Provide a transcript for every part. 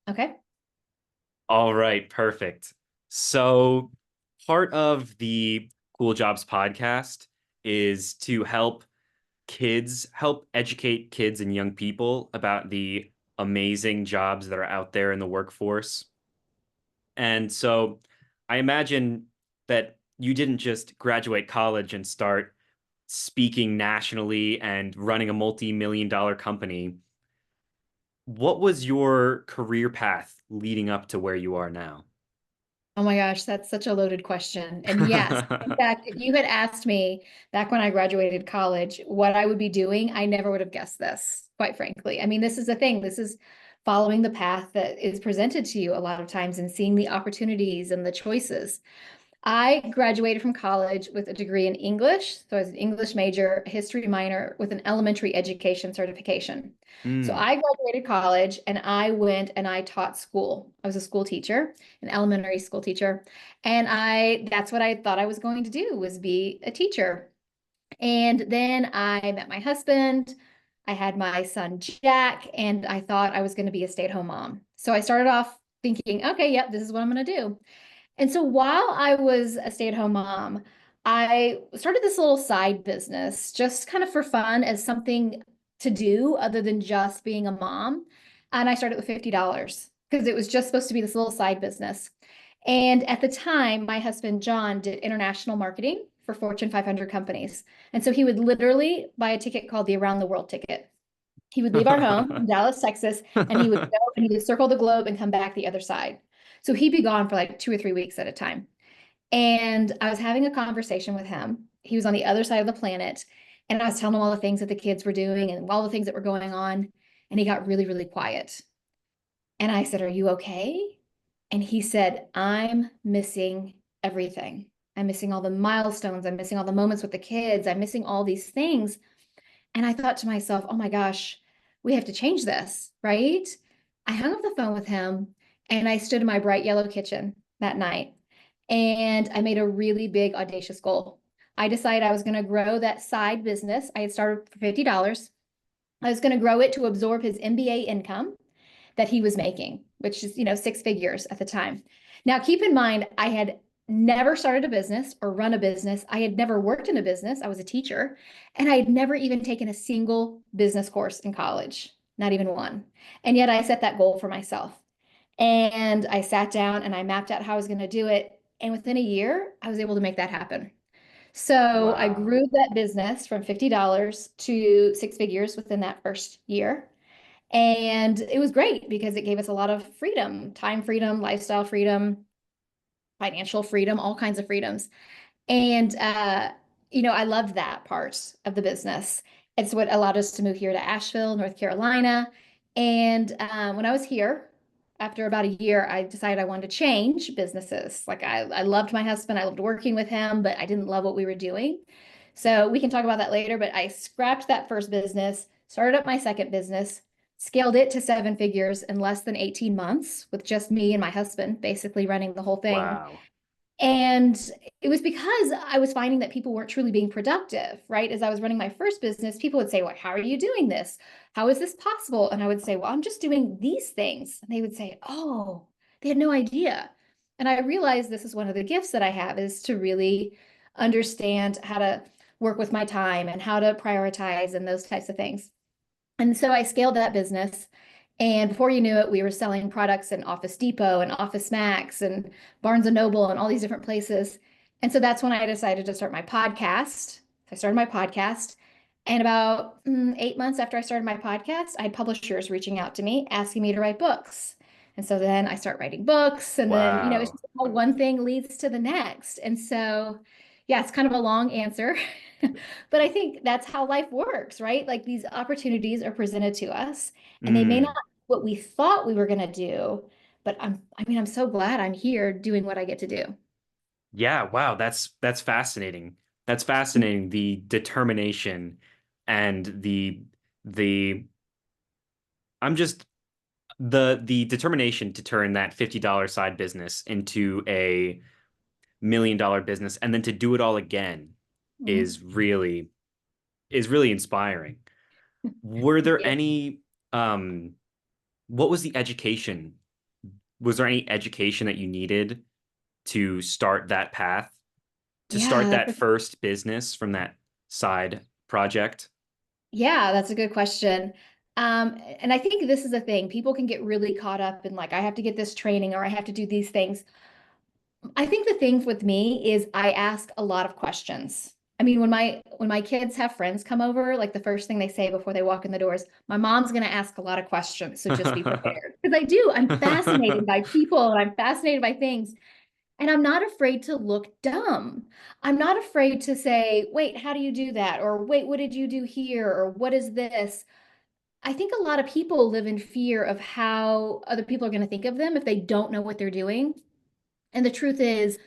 Okay. All right, perfect. So, part of the Cool Jobs podcast is to help educate kids and young people about the amazing jobs that are out there in the workforce. And so, I imagine that you didn't just graduate college and start speaking nationally and running a multi-million dollar company. What was your career path leading up to where you are now? Oh my gosh, that's such a loaded question. And yes, in fact, if you had asked me back when I graduated college what I would be doing, I never would have guessed this, quite frankly. I mean, this is the thing. This is following the path that is presented to you a lot of times and seeing the opportunities and the choices. I graduated from college with a degree in English. So I was an English major, a history minor with an elementary education certification. So Mm. I graduated college and I went and I taught school. I was a school teacher, an elementary school teacher. And that's what I thought I was going to do was be a teacher. And then I met my husband. I had my son Jack, and I thought I was going to be a stay-at-home mom. So I started off thinking, okay, yep, this is what I'm going to do. And so while I was a stay-at-home mom, I started this little side business just kind of for fun as something to do other than just being a mom. And I started with $50 because it was just supposed to be this little side business. And at the time, my husband John did international marketing for Fortune 500 companies. And so he would literally buy a ticket called the Around the World ticket. He would leave our home in Dallas, Texas, and he would go and he would circle the globe and come back the other side. So he'd be gone for like 2 or 3 weeks at a time. And I was having a conversation with him. He was on the other side of the planet. And I was telling him all the things that the kids were doing and all the things that were going on. And he got really, really quiet. And I said, "Are you okay?" And he said, "I'm missing everything. I'm missing all the milestones. I'm missing all the moments with the kids. I'm missing all these things." And I thought to myself, oh my gosh, we have to change this, right? I hung up the phone with him and I stood in my bright yellow kitchen that night and I made a really big, audacious goal. I decided I was going to grow that side business. I had started for $50. I was going to grow it to absorb his MBA income that he was making, which is, 6 figures at the time. Now, keep in mind, I had never started a business or run a business. I had never worked in a business. I was a teacher, and I had never even taken a single business course in college, not even one. And yet I set that goal for myself. And I sat down and I mapped out how I was going to do it. And within a year, I was able to make that happen. So I Wow. grew that business from $50 to 6 figures within that first year. And it was great because it gave us a lot of freedom, time freedom, lifestyle freedom, financial freedom, all kinds of freedoms. And, I loved that part of the business. It's what allowed us to move here to Asheville, North Carolina. And when I was here, after about a year, I decided I wanted to change businesses. Like I loved my husband, I loved working with him, but I didn't love what we were doing. So we can talk about that later, but I scrapped that first business, started up my second business, scaled it to 7 figures in less than 18 months with just me and my husband basically running the whole thing. Wow. And it was because I was finding that people weren't truly being productive, right? As I was running my first business, people would say, "Well, how are you doing this? How is this possible?" And I would say, "Well, I'm just doing these things." And they would say, "Oh, they had no idea." And I realized this is one of the gifts that I have is to really understand how to work with my time and how to prioritize and those types of things. And so I scaled that business. And before you knew it, we were selling products in Office Depot and Office Max and Barnes and Noble and all these different places. And so that's when I decided to start my podcast. I started my podcast. And about 8 months after I started my podcast, I had publishers reaching out to me asking me to write books. And so then I start writing books. And then, it's Wow. just how one thing leads to the next. And so, yeah, it's kind of a long answer. But I think that's how life works, right? Like these opportunities are presented to us and they may not Mm. be what we thought we were going to do, but I'm so glad I'm here doing what I get to do. Yeah, wow, that's fascinating. That's fascinating. The determination and the I'm just the determination to turn that $50 side business into a $1 million business and then to do it all again Mhm. is really inspiring. Were Thank there you. any what was the education was there any education that you needed to start that path, to start Yeah, that first business from that side project? that's a good question. And I think this is the thing. People can get really caught up in like, I have to get this training or I have to do these things. I think the thing with me is I ask a lot of questions. I mean, when my kids have friends come over, like the first thing they say before they walk in the doors, my mom's going to ask a lot of questions, so just be prepared. Because I do. I'm fascinated by people and I'm fascinated by things. And I'm not afraid to look dumb. I'm not afraid to say, wait, how do you do that? Or wait, what did you do here? Or what is this? I think a lot of people live in fear of how other people are going to think of them if they don't know what they're doing. And the truth is,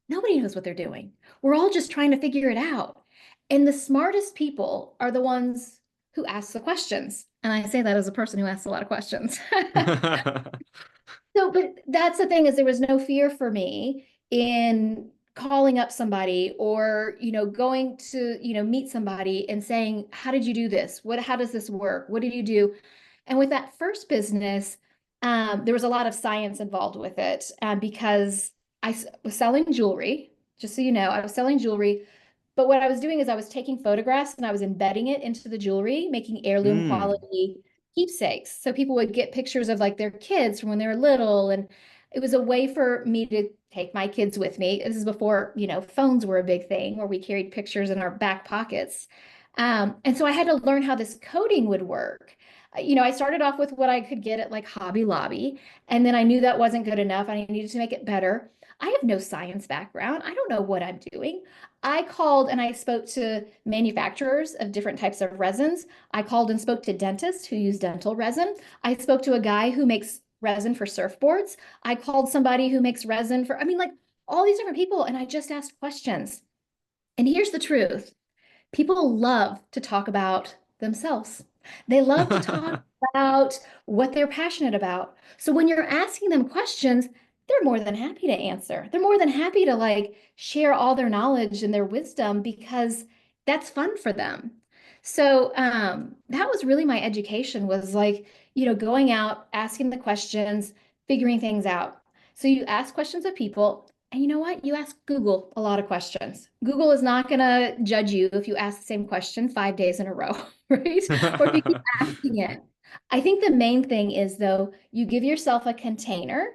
nobody knows what they're doing. We're all just trying to figure it out. And the smartest people are the ones who ask the questions. And I say that as a person who asks a lot of questions. So, but that's the thing is there was no fear for me in calling up somebody or, going to, meet somebody and saying, how did you do this? How does this work? What did you do? And with that first business, there was a lot of science involved with it because was selling jewelry. Just so you know, I was selling jewelry, but what I was doing is I was taking photographs and I was embedding it into the jewelry, making heirloom Mm. quality keepsakes. So people would get pictures of like their kids from when they were little. And it was a way for me to take my kids with me. This is before, phones were a big thing where we carried pictures in our back pockets. And so I had to learn how this coding would work. I started off with what I could get at like Hobby Lobby, and then I knew that wasn't good enough. I needed to make it better. I have no science background. I don't know what I'm doing. I called and I spoke to manufacturers of different types of resins. I called and spoke to dentists who use dental resin. I spoke to a guy who makes resin for surfboards. I called somebody who makes resin for, I mean, like all these different people, and I just asked questions. And here's the truth. People love to talk about themselves. They love to talk about what they're passionate about. So when you're asking them questions, they're more than happy to answer. They're more than happy to like share all their knowledge and their wisdom because that's fun for them. So that was really my education was like, going out, asking the questions, figuring things out. So you ask questions of people, and you know what? You ask Google a lot of questions. Google is not going to judge you if you ask the same question 5 days in a row, right? Or if you keep asking it. I think the main thing is, though, you give yourself a container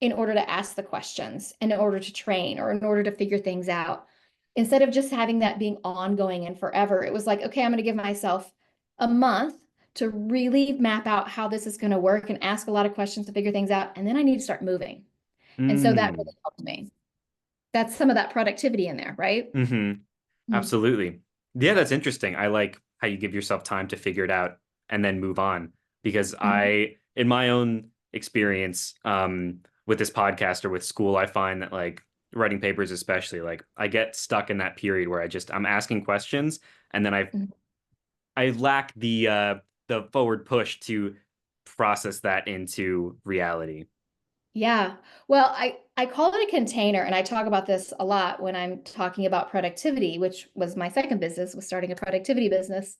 in order to ask the questions, and in order to train, or in order to figure things out. Instead of just having that being ongoing and forever, it was like, okay, I'm going to give myself a month to really map out how this is going to work and ask a lot of questions to figure things out. And then I need to start moving. And so that Mm. really helped me. That's some of that productivity in there, right? Hmm. Mm. Absolutely. Yeah, that's interesting. I like how you give yourself time to figure it out and then move on. Because Mhm. in my own experience, with this podcast or with school, I find that like writing papers, especially, like I get stuck in that period where I'm asking questions and then Mhm. I lack the forward push to process that into reality. Yeah. Well, I call it a container, and I talk about this a lot when I'm talking about productivity, which was my second business, was starting a productivity business.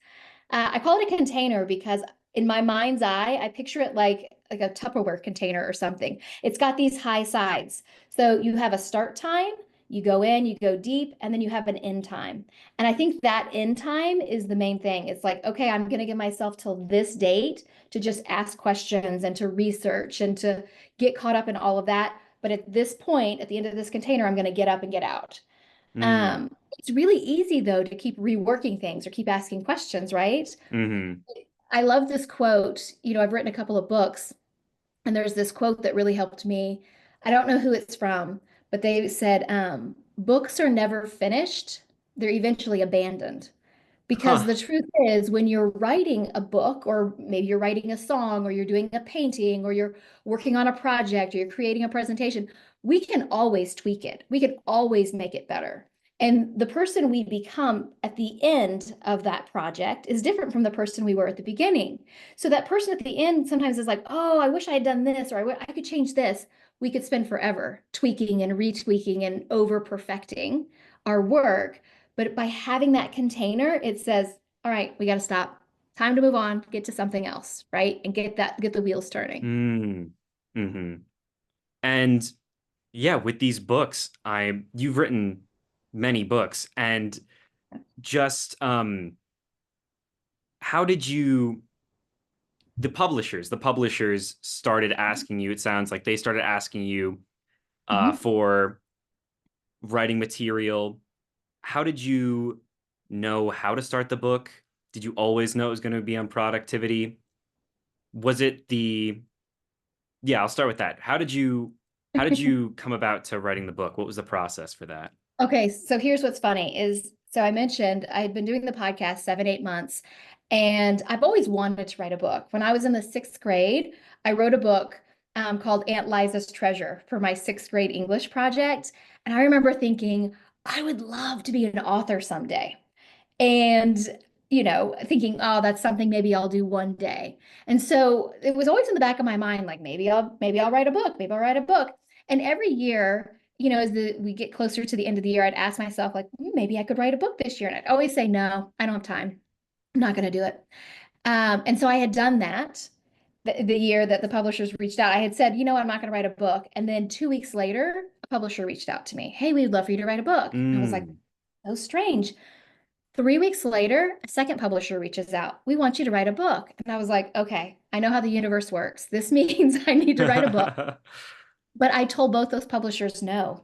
I call it a container because in my mind's eye, I picture it like a Tupperware container or something. It's got these high sides. So you have a start time, you go in, you go deep, and then you have an end time. And I think that end time is the main thing. It's like, okay, I'm going to give myself till this date to just ask questions and to research and to get caught up in all of that. But at this point, at the end of this container, I'm going to get up and get out. Mm. It's really easy though to keep reworking things or keep asking questions, right? Hmm. I love this quote. I've written a couple of books, and there's this quote that really helped me. I don't know who it's from, but they said, books are never finished, they're eventually abandoned. Because Huh. the truth is, when you're writing a book, or maybe you're writing a song, or you're doing a painting, or you're working on a project, or you're creating a presentation, we can always tweak it. We can always make it better. And the person we become at the end of that project is different from the person we were at the beginning. So that person at the end sometimes is like, oh, I wish I had done this, or I could change this. We could spend forever tweaking and retweaking and over perfecting our work. But by having that container, it says, all right, we got to stop. Time to move on, get to something else, right? And get the wheels turning. Mm. Hmm. And yeah, with these books, you've written many books, and just how did you the publishers started asking you, it sounds like they started asking you Mhm. for writing material. How did you know how to start the book? Did you always know it was going to be on productivity? Was it the Yeah, I'll start with that. How did you come about to writing the book? What was the process for that? Okay, so here's what's funny is so I mentioned I had been doing the podcast 7, 8 months, and I've always wanted to write a book. When I was in the sixth grade, I wrote a book called Aunt Liza's Treasure for my sixth grade English project. And I remember thinking, I would love to be an author someday. And thinking, oh, that's something maybe I'll do one day. And so it was always in the back of my mind, like maybe I'll write a book, maybe I'll write a book. And every year, as we get closer to the end of the year, I'd ask myself, like, maybe I could write a book this year. And I'd always say, no, I don't have time. I'm not going to do it. And so I had done that the year that the publishers reached out. I had said, I'm not going to write a book. And then 2 weeks later, a publisher reached out to me. Hey, we'd love for you to write a book. And I was like, Mm. so strange. 3 weeks later, a second publisher reaches out. We want you to write a book. And I was like, okay, I know how the universe works. This means I need to write a book. But I told both those publishers no.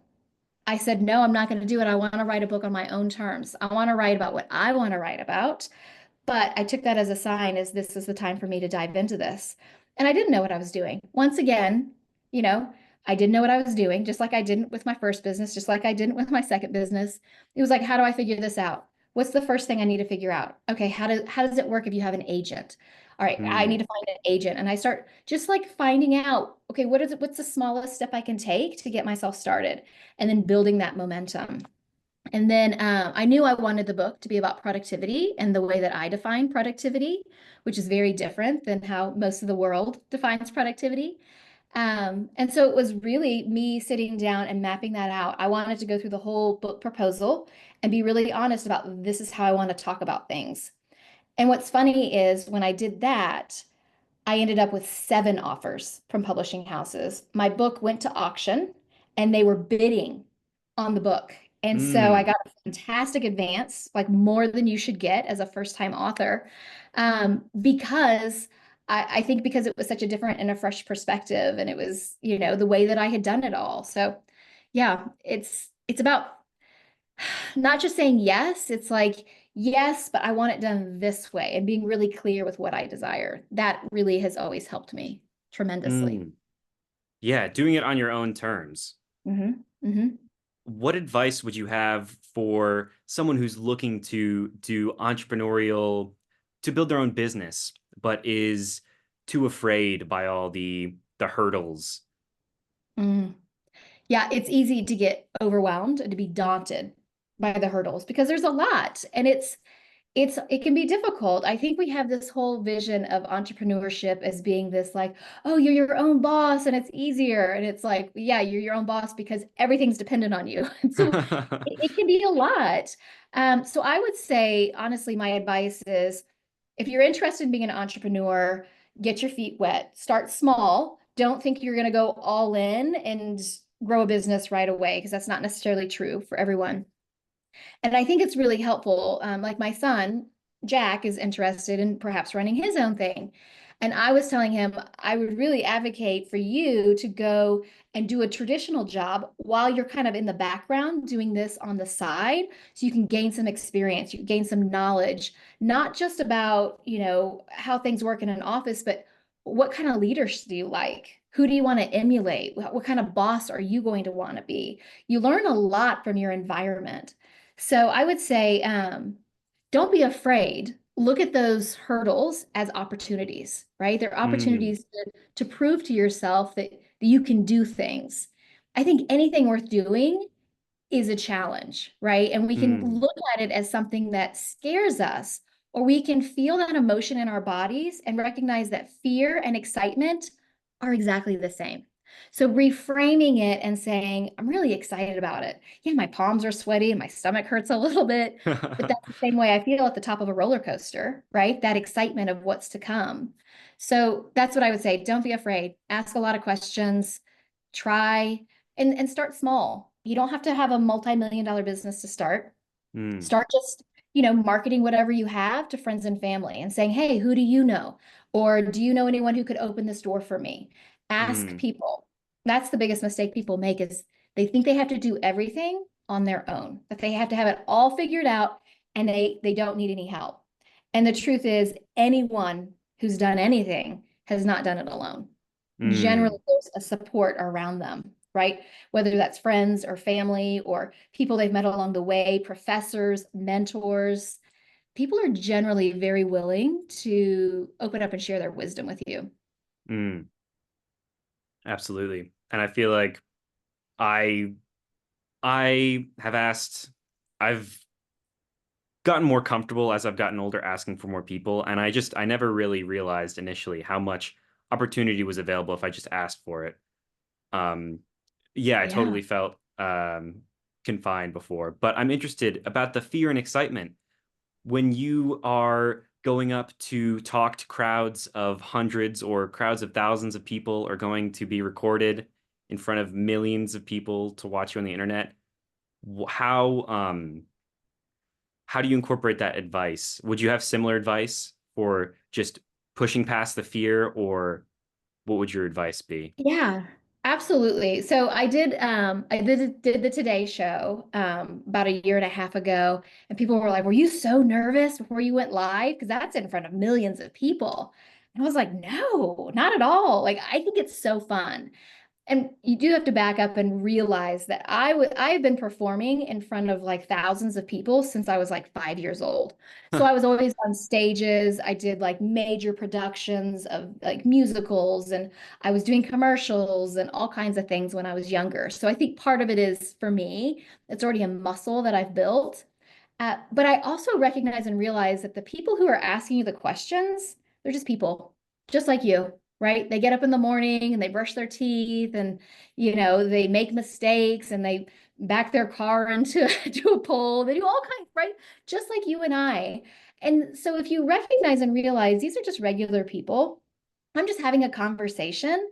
I said, no, I'm not going to do it. I want to write a book on my own terms. I want to write about what I want to write about. But I took that as a sign as this is the time for me to dive into this. And I didn't know what I was doing. Once again, you know, I didn't know what I was doing, just like I didn't with my first business, just like I didn't with my second business. It was like, how do I figure this out? What's the first thing I need to figure out? Okay, how does it work if you have an agent? All right, I need Mm. to find an agent. And I start just like finding out, okay, what's the smallest step I can take to get myself started? And then building that momentum. And then I knew I wanted the book to be about productivity and the way that I define productivity, which is very different than how most of the world defines productivity. And so it was really me sitting down and mapping that out. I wanted to go through the whole book proposal and be really honest about this is how I want to talk about things. And what's funny is when I did that, I ended up with 7 offers from publishing houses. My book went to auction and they were bidding on the book. And so I Mm. got a fantastic advance, like more than you should get as a first-time author, because I think because it was such a different and a fresh perspective, and it was, the way that I had done it all. So yeah, it's about not just saying yes, it's like, yes, but I want it done this way and being really clear with what I desire. That really has always helped me tremendously. Mm. Yeah, doing it on your own terms. Hmm. Hmm. What advice would you have for someone who's looking to do entrepreneurial, to build their own business, but is too afraid by all the hurdles? Mm. Yeah, it's easy to get overwhelmed and to be daunted by the hurdles because there's a lot and it can be difficult. I think we have this whole vision of entrepreneurship as being this like, oh, you're your own boss and it's easier. And it's like, yeah, you're your own boss because everything's dependent on you. And so it can be a lot. So I would say, honestly, my advice is if you're interested in being an entrepreneur, get your feet wet, start small. Don't think you're going to go all in and grow a business right away because that's not necessarily true for everyone. And I think it's really helpful. Like my son, Jack, is interested in perhaps running his own thing. And I was telling him, I would really advocate for you to go and do a traditional job while you're kind of in the background doing this on the side so you can gain some experience, you gain some knowledge, not just about, how things work in an office, but what kind of leaders do you like? Who do you want to emulate? What kind of boss are you going to want to be? You learn a lot from your environment. So I would say, don't be afraid. Look at those hurdles as opportunities, right? They're Mm. opportunities to prove to yourself that you can do things. I think anything worth doing is a challenge, right? And we can Mm. look at it as something that scares us, or we can feel that emotion in our bodies and recognize that fear and excitement are exactly the same. So reframing it and saying, I'm really excited about it. Yeah, my palms are sweaty and my stomach hurts a little bit, but that's the same way I feel at the top of a roller coaster, right? That excitement of what's to come. So that's what I would say. Don't be afraid. Ask a lot of questions, try and start small. You don't have to have a multi-million dollar business to start. Mm, Start just, marketing whatever you have to friends and family and saying, hey, who do you know? Or do you know anyone who could open this door for me? Ask mm, people. That's the biggest mistake people make is they think they have to do everything on their own, that they have to have it all figured out and they don't need any help. And the truth is anyone who's done anything has not done it alone. mm, Generally, there's a support around them, right? Whether that's friends or family or people they've met along the way, professors, mentors. People are generally very willing to open up and share their wisdom with you. mm. Absolutely. And I feel like I I have asked, I've gotten more comfortable as I've gotten older asking for more people. And I never really realized initially how much opportunity was available if I just asked for it. Um, yeah, I Yeah. totally felt confined before, but I'm interested about the fear and excitement when you are going up to talk to crowds of hundreds or crowds of thousands of people are going to be recorded in front of millions of people to watch you on the internet. How do you incorporate that advice? Would you have similar advice for just pushing past the fear, or what would your advice be? Yeah, absolutely. So I did the Today Show about a year and a half ago, and people were like, "Were you so nervous before you went live? Because that's in front of millions of people." And I was like, "No, not at all. Like I think it's so fun." And you do have to back up and realize that I've been performing in front of like thousands of people since I was like 5 years old. So Huh. I was always on stages. I did like major productions of like musicals and I was doing commercials and all kinds of things when I was younger. So I think part of it is for me, it's already a muscle that I've built. But I also recognize and realize that the people who are asking you the questions, they're just people, just like you, right? They get up in the morning and they brush their teeth and, they make mistakes and they back their car into to a pole. They do all kinds, right? Just like you and I. And so if you recognize and realize these are just regular people, I'm just having a conversation,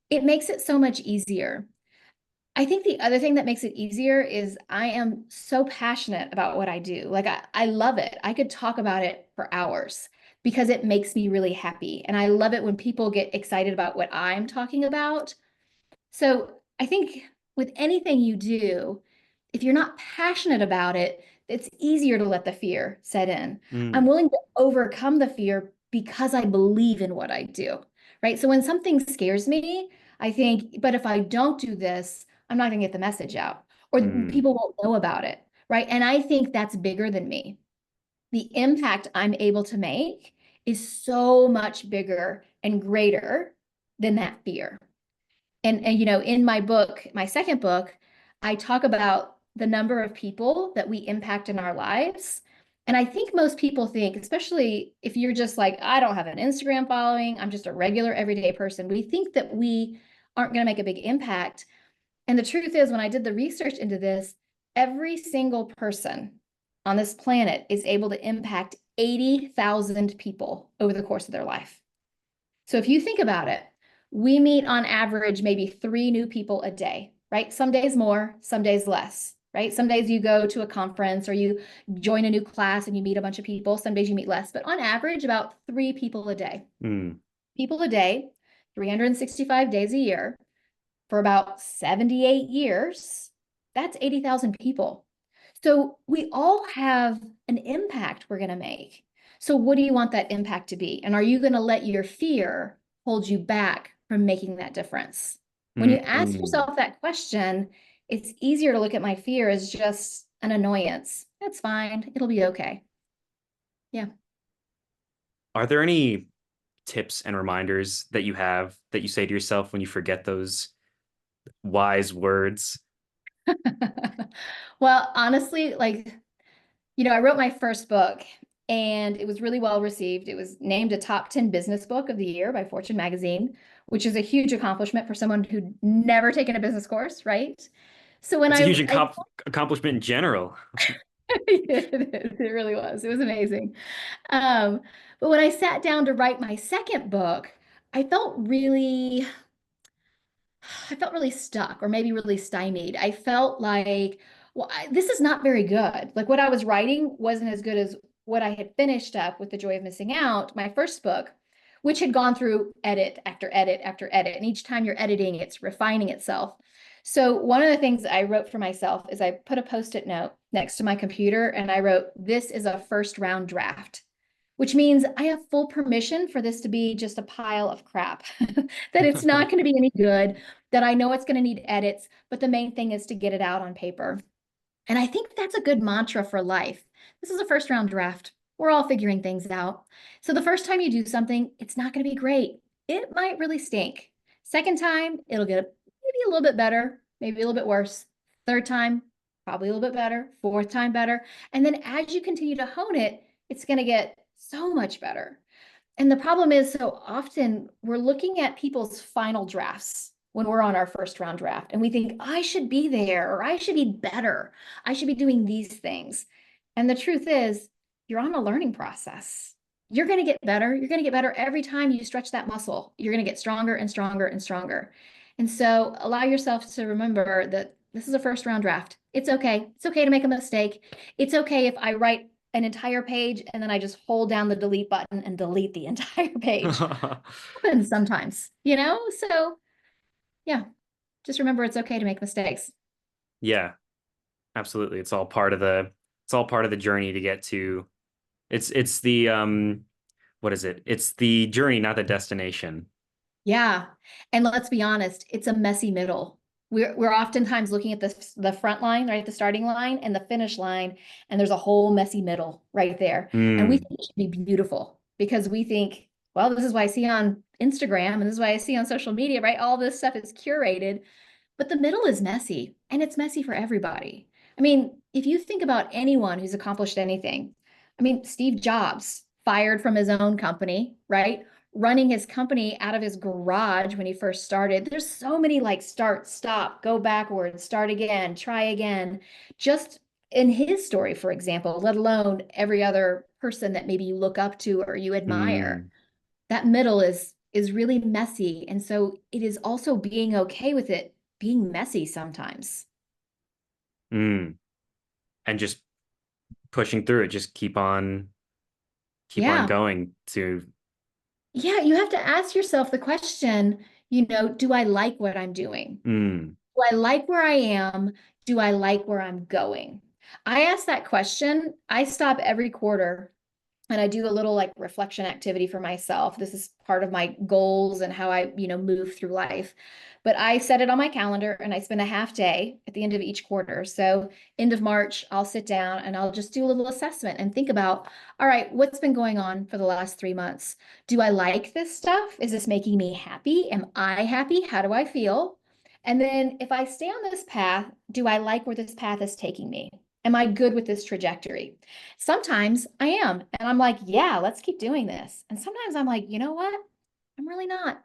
it makes it so much easier. I think the other thing that makes it easier is I am so passionate about what I do. Like I love it. I could talk about it for hours because it makes me really happy. And I love it when people get excited about what I'm talking about. So I think with anything you do, if you're not passionate about it, it's easier to let the fear set in. I'm Mm, willing to overcome the fear because I believe in what I do, right? So when something scares me, I think, but if I don't do this, I'm not going to get the message out or mm, people won't know about it, right? And I think that's bigger than me. The impact I'm able to make is so much bigger and greater than that fear. And in my book, my second book, I talk about the number of people that we impact in our lives. And I think most people think, especially if you're just like, I don't have an Instagram following, I'm just a regular everyday person, we think that we aren't going to make a big impact. And the truth is, when I did the research into this, every single person on this planet is able to impact 80,000 people over the course of their life. So if you think about it, we meet on average maybe 3 new people a day, right? Some days more, some days less, right? Some days you go to a conference or you join a new class and you meet a bunch of people. Some days you meet less, but on average, about 3 people a day. mm, People a day, 365 days a year for about 78 years. That's 80,000 people. So we all have an impact we're going to make. So what do you want that impact to be? And are you going to let your fear hold you back from making that difference? When you ask mm. yourself that question, it's easier to look at my fear as just an annoyance. That's fine. It'll be okay. Yeah. Are there any tips and reminders that you have that you say to yourself when you forget those wise words? Well, honestly, like I wrote my first book and it was really well received. It was named a top 10 business book of the year by Fortune magazine, which is a huge accomplishment for someone who'd never taken a business course, right? So when It's a huge I accomplishment in general. it really was. It was amazing. Um, but when I sat down to write my second book, I felt really I felt really stuck or maybe really stymied. I felt like, well, this is not very good. Like what I was writing wasn't as good as what I had finished up with The Joy of Missing Out, my first book, which had gone through edit after edit after edit. And each time you're editing, it's refining itself. So one of the things I wrote for myself is I put a post-it note next to my computer and I wrote, "This is a first round draft," which means I have full permission for this to be just a pile of crap, that it's not going to be any good, that I know it's going to need edits, but the main thing is to get it out on paper. And I think that's a good mantra for life. This is a first round draft. We're all figuring things out. So the first time you do something, it's not going to be great. It might really stink. Second time, it'll get maybe a little bit better, maybe a little bit worse. Third time, probably a little bit better. Fourth time, better. And then as you continue to hone it, it's going to get so much better. And the problem is, so often we're looking at people's final drafts when we're on our first round draft, and we think, I should be there, or I should be better. I should be doing these things. And the truth is, you're on a learning process. You're going to get better. You're going to get better every time you stretch that muscle. You're going to get stronger and stronger and stronger. And so allow yourself to remember that this is a first round draft. It's okay. It's okay to make a mistake. It's okay if I write an entire page and then I just hold down the delete button and delete the entire page. Happens sometimes, you know? So yeah, just remember it's okay to make mistakes. Yeah, absolutely. It's all part of the journey to get to it's the what is it? It's the journey, not the destination. Yeah. And let's be honest, it's a messy middle. We're oftentimes looking at the front line, right? The starting line and the finish line, and there's a whole messy middle right there. And we Mm, think it should be beautiful because we think, well, this is what I see on Instagram and this is what I see on social media, right? All this stuff is curated. But the middle is messy, and it's messy for everybody. I mean, if you think about anyone who's accomplished anything, I mean, Steve Jobs fired from his own company, right? Running his company out of his garage when he first started. There's so many like start, stop, go backwards, start again, try again. Just in his story, for example, let alone every other person that maybe you look up to or you admire. mm, That middle is really messy. And so it is also being okay with it being messy sometimes. mm. And just pushing through it, just keep on Yeah. going to Yeah, you have to ask yourself the question, do I like what I'm doing? mm, Do I like where I am? Do I like where I'm going? I ask that question. I stop every quarter and I do a little like reflection activity for myself. This is part of my goals and how I, move through life. But I set it on my calendar and I spend a half day at the end of each quarter. So, end of March, I'll sit down and I'll just do a little assessment and think about, all right, what's been going on for the last 3 months? Do I like this stuff? Is this making me happy? Am I happy? How do I feel? And then if I stay on this path, do I like where this path is taking me? Am I good with this trajectory? Sometimes I am, and I'm like, yeah, let's keep doing this. And sometimes I'm like, you know what? I'm really not.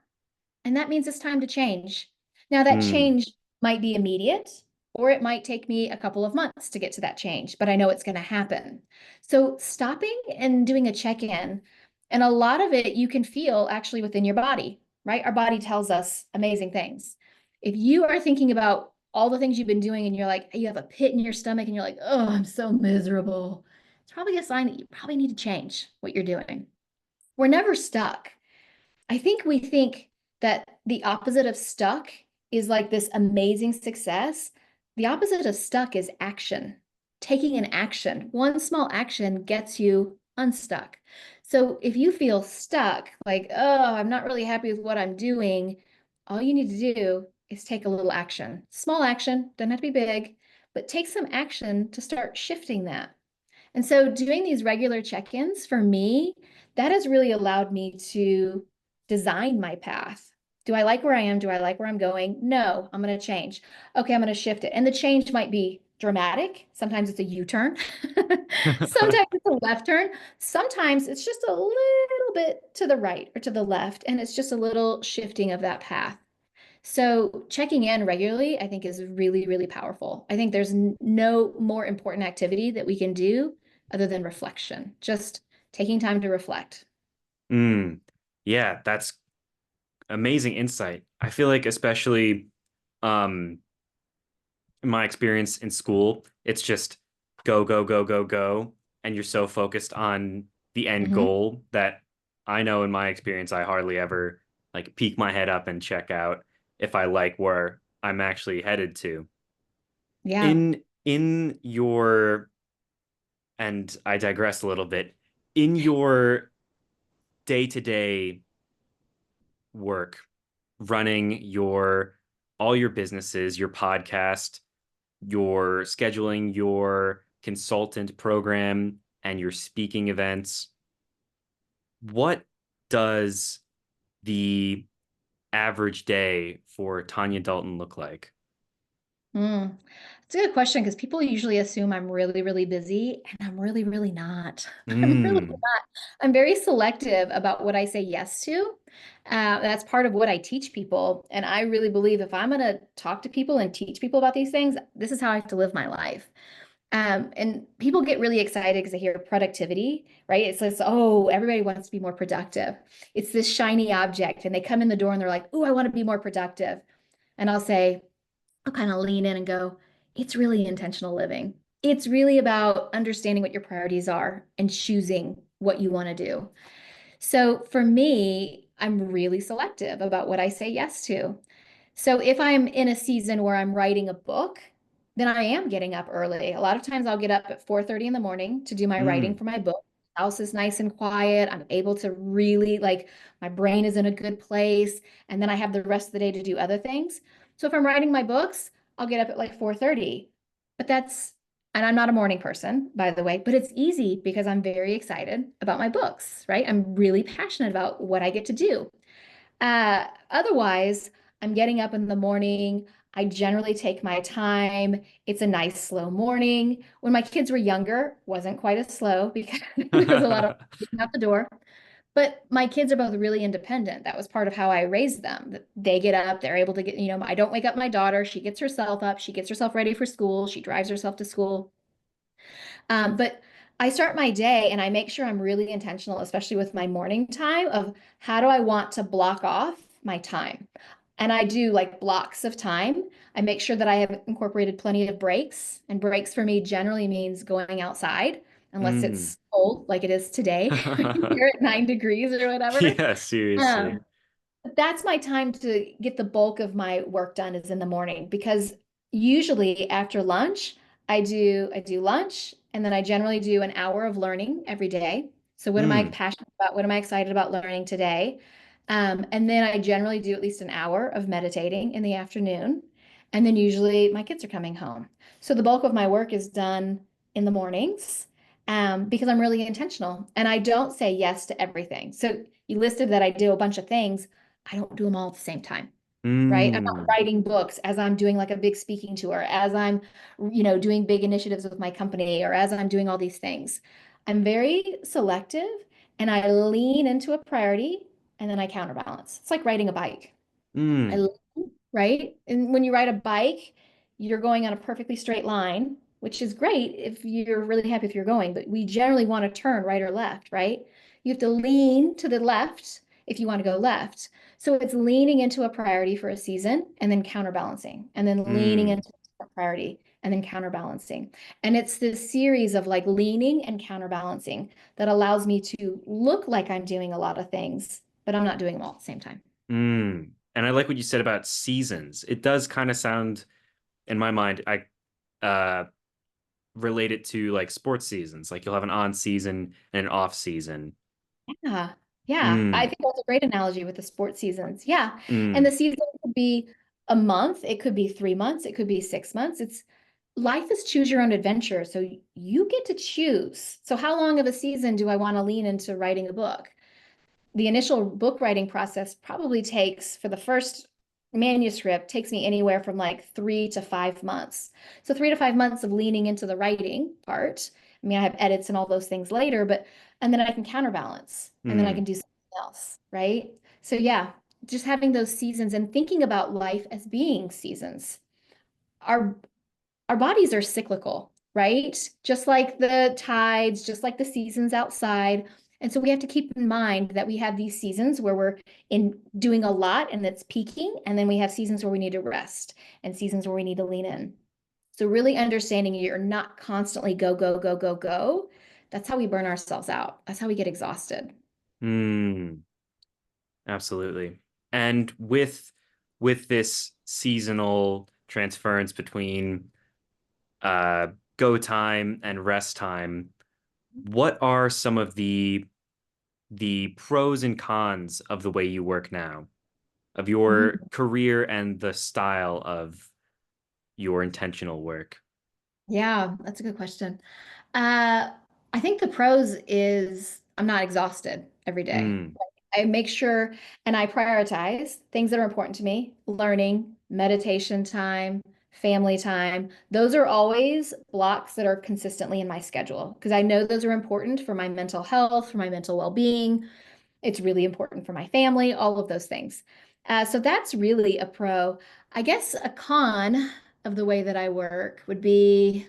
And that means it's time to change. Now, that mm, change might be immediate, or it might take me a couple of months to get to that change, but I know it's going to happen. So, stopping and doing a check in, and a lot of it you can feel actually within your body, right? Our body tells us amazing things. If you are thinking about all the things you've been doing and you're like, you have a pit in your stomach and you're like, oh, I'm so miserable, it's probably a sign that you probably need to change what you're doing. We're never stuck. I think we think that the opposite of stuck is like this amazing success. The opposite of stuck is action. Taking an action. One small action gets you unstuck. So if you feel stuck, like, oh, I'm not really happy with what I'm doing, all you need to do is take a little action. Small action, doesn't have to be big, but take some action to start shifting that. And so doing these regular check-ins for me, that has really allowed me to design my path. Do I like where I am? Do I like where I'm going? No, I'm going to change. Okay, I'm going to shift it. And the change might be dramatic. Sometimes it's a U-turn. Sometimes it's a left turn. Sometimes it's just a little bit to the right or to the left, and it's just a little shifting of that path. So checking in regularly, I think is really, really powerful. I think there's no more important activity that we can do other than reflection, just taking time to reflect. mm. Yeah, Amazing insight. I feel like especially um in my experience in school, it's just go, go, go, go, go. And you're so focused on the end Hmm. goal that I know in my experience, I hardly ever like peek my head up and check out if I like where I'm actually headed to. Yeah. In your, and I digress a little bit, in your day-to-day work, running your all your businesses, your podcast, your scheduling, your consultant program, and your speaking events. What does the average day for Tanya Dalton look like? Mm. It's a good question because people usually assume I'm really, really busy, and I'm really, really not. I'm really Mm. not. I'm very selective about what I say yes to. That's part of what I teach people. And I really believe if I'm going to talk to people and teach people about these things, this is how I have to live my life. And people get really excited because they hear productivity, right? It's like, oh, everybody wants to be more productive. It's this shiny object, and they come in the door and they're like, oh, I want to be more productive. And I'll kind of lean in and go, it's really intentional living. It's really about understanding what your priorities are and choosing what you want to do. So for me, I'm really selective about what I say yes to. So if I'm in a season where I'm writing a book, then I am getting up early. A lot of times I'll get up at 4:30 in the morning to do my writing Mm. for my book. House is nice and quiet. I'm able to really like my brain is in a good place, and then I have the rest of the day to do other things. So if I'm writing my books, I'll get up at like 4:30. But that's and I'm not a morning person, by the way, but it's easy because I'm very excited about my books, right? I'm really passionate about what I get to do. Otherwise, I'm getting up in the morning. I generally take my time. It's a nice slow morning. When my kids were younger, wasn't quite as slow because there was a lot of getting out the door. But my kids are both really independent. That was part of how I raised them. They get up, they're able to get, I don't wake up my daughter. She gets herself up, she gets herself ready for school, she drives herself to school. But I start my day and I make sure I'm really intentional, especially with my morning time, of how do I want to block off my time? And I do like blocks of time. I make sure that I have incorporated plenty of breaks. And breaks for me generally means going outside, unless Mm. it's cold like it is today, here at 9 degrees or whatever. Yeah, seriously. Um, that's my time to get the bulk of my work done is in the morning because usually after lunch, I do lunch and then I generally do an hour of learning every day. So what am I Mm. passionate about? What am I excited about learning today? And then I generally do at least an hour of meditating in the afternoon. And then usually my kids are coming home. So the bulk of my work is done in the mornings, because I'm really intentional and I don't say yes to everything. So you listed that I do a bunch of things. I don't do them all at the same time, right? I'm not Mm. writing books as I'm doing like a big speaking tour, as I'm, doing big initiatives with my company, or as I'm doing all these things. I'm very selective and I lean into a priority and then I counterbalance. It's like riding a bike. I Mm. right? And when you ride a bike, you're going on a perfectly straight line, which is great if you're really happy if you're going, but we generally want to turn right or left, right? You have to lean to the left if you want to go left. So it's leaning into a priority for a season and then counterbalancing, and then leaning Mm. into a priority and then counterbalancing. And it's this series of like leaning and counterbalancing that allows me to look like I'm doing a lot of things, but I'm not doing them all at the same time. Mm. And I like what you said about seasons. It does kind of sound, in my mind, I relate it to like sports seasons. Like you'll have an on season and an off season. Yeah. Yeah. I Mm. think that's a great analogy with the sports seasons. Yeah. And the Mm. season could be a month, it could be 3 months, it could be 6 months. It's life is choose your own adventure. So you get to choose. So how long of a season do I want to lean into writing a book? The initial book writing process probably takes for the first manuscript takes me anywhere from like 3 to 5 months. So 3 to 5 months of leaning into the writing part. I mean, I have edits and all those things later, but and then I can counterbalance and then I can Mm. do something else, right? So yeah, just having those seasons and thinking about life as being seasons. Our our bodies are cyclical, right? Just like the tides, just like the seasons outside. And so we have to keep in mind that we have these seasons where we're in doing a lot and that's peaking. And then we have seasons where we need to rest and seasons where we need to lean in. So really understanding you're not constantly go, go, go, go, go. That's how we burn ourselves out. That's how we get exhausted. Mm, absolutely. And with this seasonal transference between uh go time and rest time, what are some of the pros and cons of the way you work now, of your Mhm. career and the style of your intentional work? Yeah, that's a good question. Uh, I think the pros is I'm not exhausted every day. Mm, I make sure and I prioritize things that are important to me, learning, meditation time, family time. Those are always blocks that are consistently in my schedule because I know those are important for my mental health, for my mental well-being. It's really important for my family, all of those things. So that's really a pro. I guess a con of the way that I work would be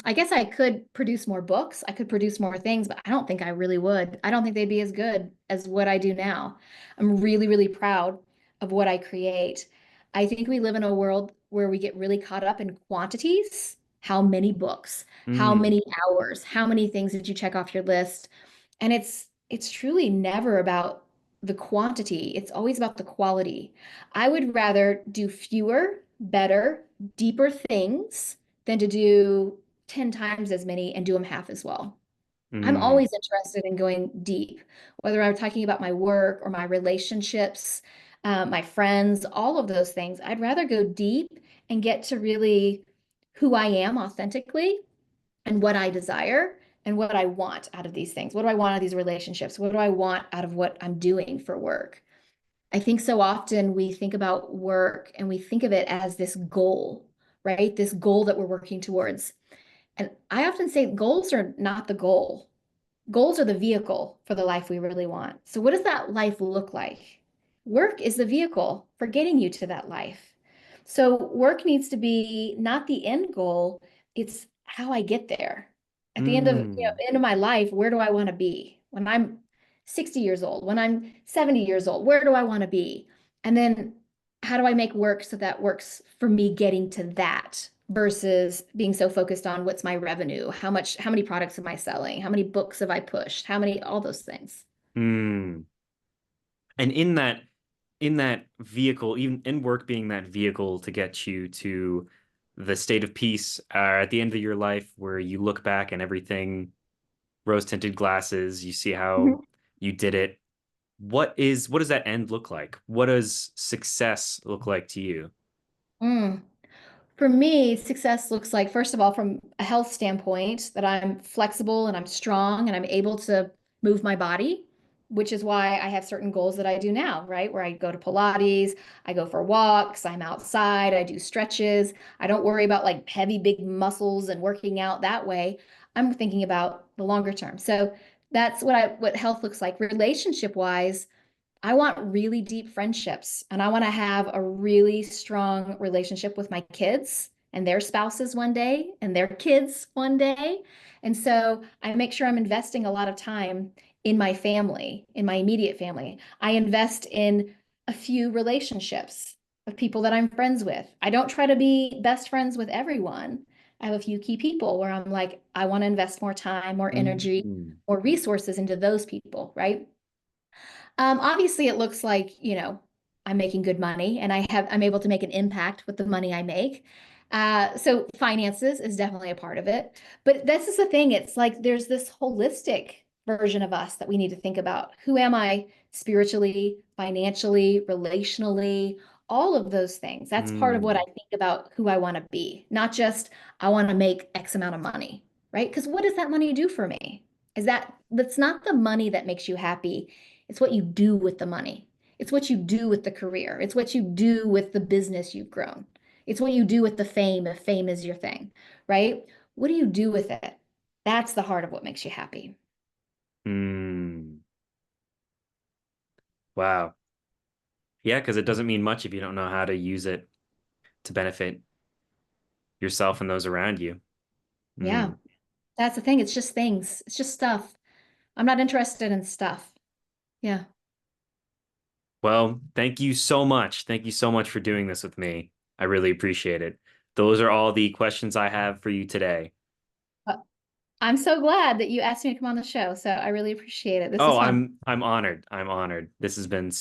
I guess I could produce more books. I could produce more things, but I don't think I really would. I don't think they'd be as good as what I do now. I'm really, really proud of what I create. I think we live in a world where we get really caught up in quantities. How many books? How mm, many hours? How many things did you check off your list? And it's truly never about the quantity. It's always about the quality. I would rather do fewer, better, deeper things than to do 10 times as many and do them half as well. I'm mm, always interested in going deep, whether I'm talking about my work or my relationships, my friends, all of those things. I'd rather go deep and get to really who I am authentically and what I desire and what I want out of these things. What do I want out of these relationships? What do I want out of what I'm doing for work? I think so often we think about work and we think of it as this goal, right? This goal that we're working towards. And I often say goals are not the goal. Goals are the vehicle for the life we really want. So, what does that life look like? Work is the vehicle for getting you to that life. So, work needs to be not the end goal, it's how I get there. At the end of, mm, end of my life, where do I want to be? When I'm 60 years old, when I'm 70 years old, where do I want to be? And then how do I make work so that works for me getting to that versus being so focused on what's my revenue, how many products am I selling, how many books have I pushed, how many, all those things. mm. And in that vehicle, even in work being that vehicle to get you to the state of peace at the end of your life where you look back and everything rose-tinted glasses, you see how Mhm. you did it. What does that end look like? What does success look like to you? Mm. For me, success looks like, first of all, from a health standpoint, that I'm flexible and I'm strong and I'm able to move my body, which is why I have certain goals that I do now, right? Where I go to Pilates, I go for walks, I'm outside, I do stretches. I don't worry about like heavy, big muscles and working out that way. I'm thinking about the longer term. So that's what health looks like. Relationship wise, I want really deep friendships and I want to have a really strong relationship with my kids and their spouses one day and their kids one day. And so I make sure I'm investing a lot of time in my family, in my immediate family. I invest in a few relationships of people that I'm friends with. I don't try to be best friends with everyone. I have a few key people where I'm like, I want to invest more time, more energy, Mm, more resources into those people, right? Obviously, it looks like, I'm making good money and I'm able to make an impact with the money I make. So finances is definitely a part of it. But this is the thing. It's like there's this holistic version of us that we need to think about. Who am I spiritually, financially, relationally, all of those things. That's part of what I mm, think about who I want to be, not just I want to make X amount of money, right? Because what does that money do for me? That's not the money that makes you happy. It's what you do with the money. It's what you do with the career. It's what you do with the business you've grown. It's what you do with the fame, if fame is your thing, right? What do you do with it? That's the heart of what makes you happy. mm. Wow. Yeah, because it doesn't mean much if you don't know how to use it to benefit yourself and those around you. Yeah, Mm, that's the thing. It's just things. It's just stuff. I'm not interested in stuff. Yeah. Well, thank you so much. Thank you so much for doing this with me. I really appreciate it. Those are all the questions I have for you today. Uh, I'm so glad that you asked me to come on the show. So I really appreciate it. This Oh, was fun. I'm honored. I'm honored. This has been so